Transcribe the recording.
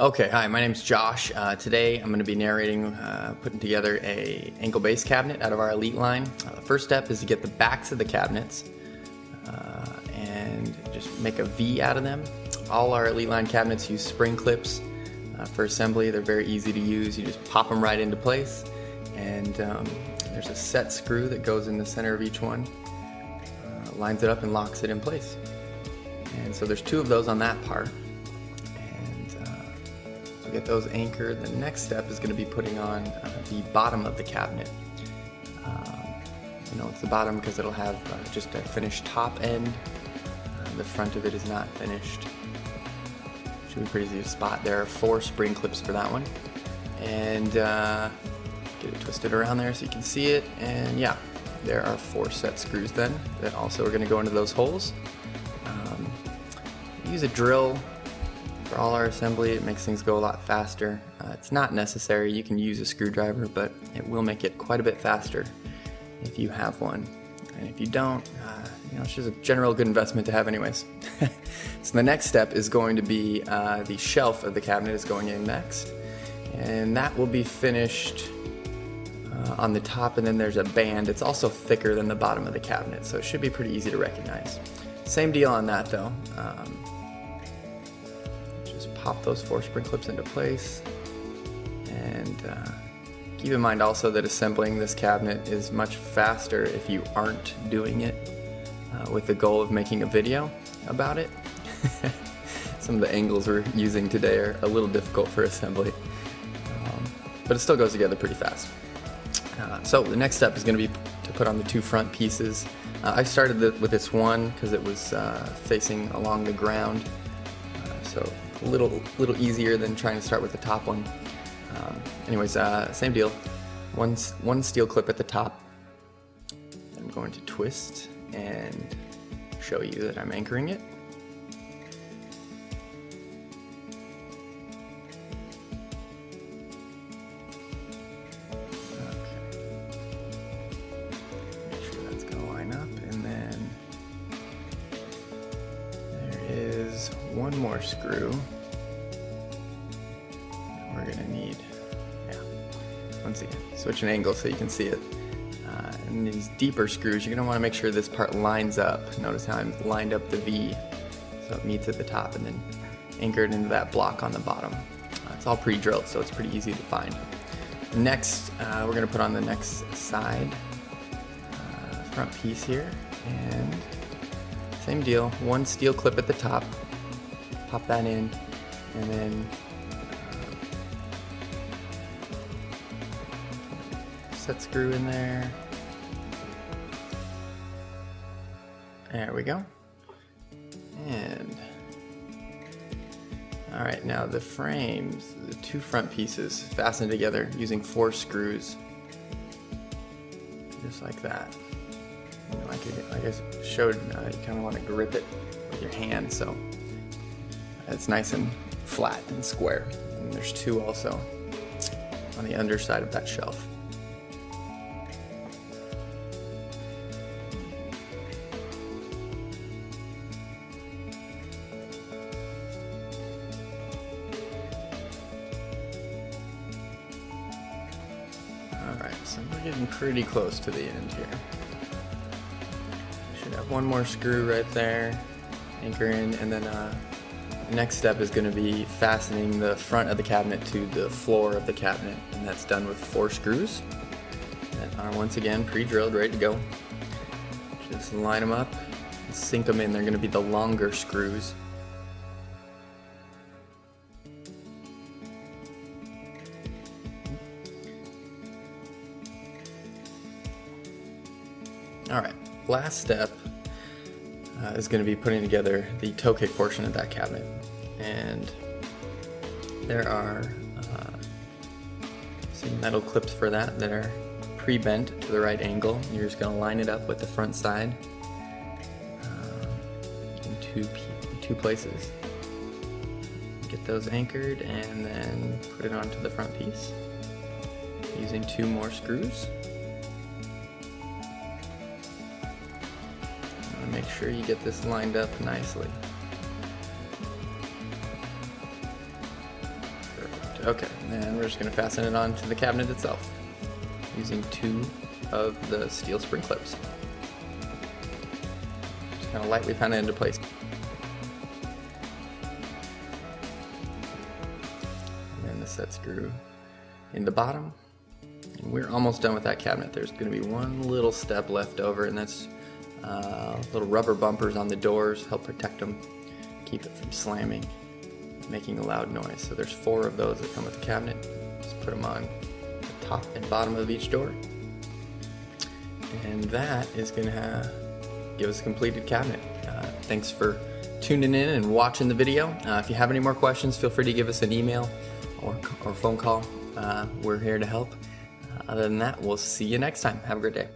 Okay, hi, my name's Josh. Today I'm going to be narrating putting together a ankle base cabinet out of our Elite line. The first step is to get the backs of the cabinets and just make a V out of them. All our Elite line cabinets use spring clips for assembly. They're very easy to use. You just pop them right into place, and there's a set screw that goes in the center of each one, lines it up and locks it in place. And so there's two of those on that part. To get those anchored, the next step is going to be putting on the bottom of the cabinet. It's the bottom because it'll have just a finished top end. The front of it is not finished. Should be pretty easy to spot. There are 4 spring clips for that one. And get it twisted around there so you can see it. And yeah, there are 4 set screws then that also are going to go into those holes. Use a drill for all our assembly. It makes things go a lot faster. It's not necessary. You can use a screwdriver, but it will make it quite a bit faster if you have one. And if you don't, it's just a general good investment to have anyways. So the next step is going to be the shelf of the cabinet is going in next. And that will be finished on the top, and then there's a band. It's also thicker than the bottom of the cabinet, so it should be pretty easy to recognize. Same deal on that though. Pop those 4 spring clips into place, and keep in mind also that assembling this cabinet is much faster if you aren't doing it with the goal of making a video about it. Some of the angles we're using today are a little difficult for assembly, but it still goes together pretty fast. So the next step is going to be to put on the 2 front pieces. I started with this one because it was facing along the ground, so a little easier than trying to start with the top one. Same deal. One steel clip at the top. I'm going to twist and show you that I'm anchoring it. Make sure that's going to line up, and then there is one more screw we're going to need. Once again, switch an angle so you can see it. And these deeper screws, you're going to want to make sure this part lines up. Notice how I'm lined up the V so it meets at the top and then anchored into that block on the bottom. It's all pre-drilled, so it's pretty easy to find. Next, we're going to put on the next side, front piece here, and same deal, 1 steel clip at the top, pop that in, and then set screw in there. There we go. And all right, now the frames, the 2 front pieces fasten together using 4 screws, just like that. Like I showed, you kind of want to grip it with your hand so it's nice and flat and square. And there's 2 also on the underside of that shelf. Alright, so we're getting pretty close to the end here. Should have 1 more screw right there, anchor in, and then the next step is going to be fastening the front of the cabinet to the floor of the cabinet, and that's done with 4 screws that are once again pre-drilled, ready to go. Just line them up and sink them in. They're going to be the longer screws. Alright, last step is going to be putting together the toe kick portion of that cabinet. And there are some metal clips for that are pre-bent to the right angle. You're just going to line it up with the front side in two places. Get those anchored and then put it onto the front piece using 2 more screws. Make sure you get this lined up nicely. Okay, and we're just going to fasten it onto the cabinet itself using 2 of the steel spring clips. Just kind of lightly pound it into place. And then the set screw in the bottom. And we're almost done with that cabinet. There's going to be one little step left over, and that's little rubber bumpers on the doors, help protect them, keep it from slamming, making a loud noise. So there's 4 of those that come with the cabinet. Just put them on the top and bottom of each door. And that is going to give us a completed cabinet. Thanks for tuning in and watching the video. If you have any more questions, feel free to give us an email or phone call. We're here to help. Other than that, we'll see you next time. Have a great day.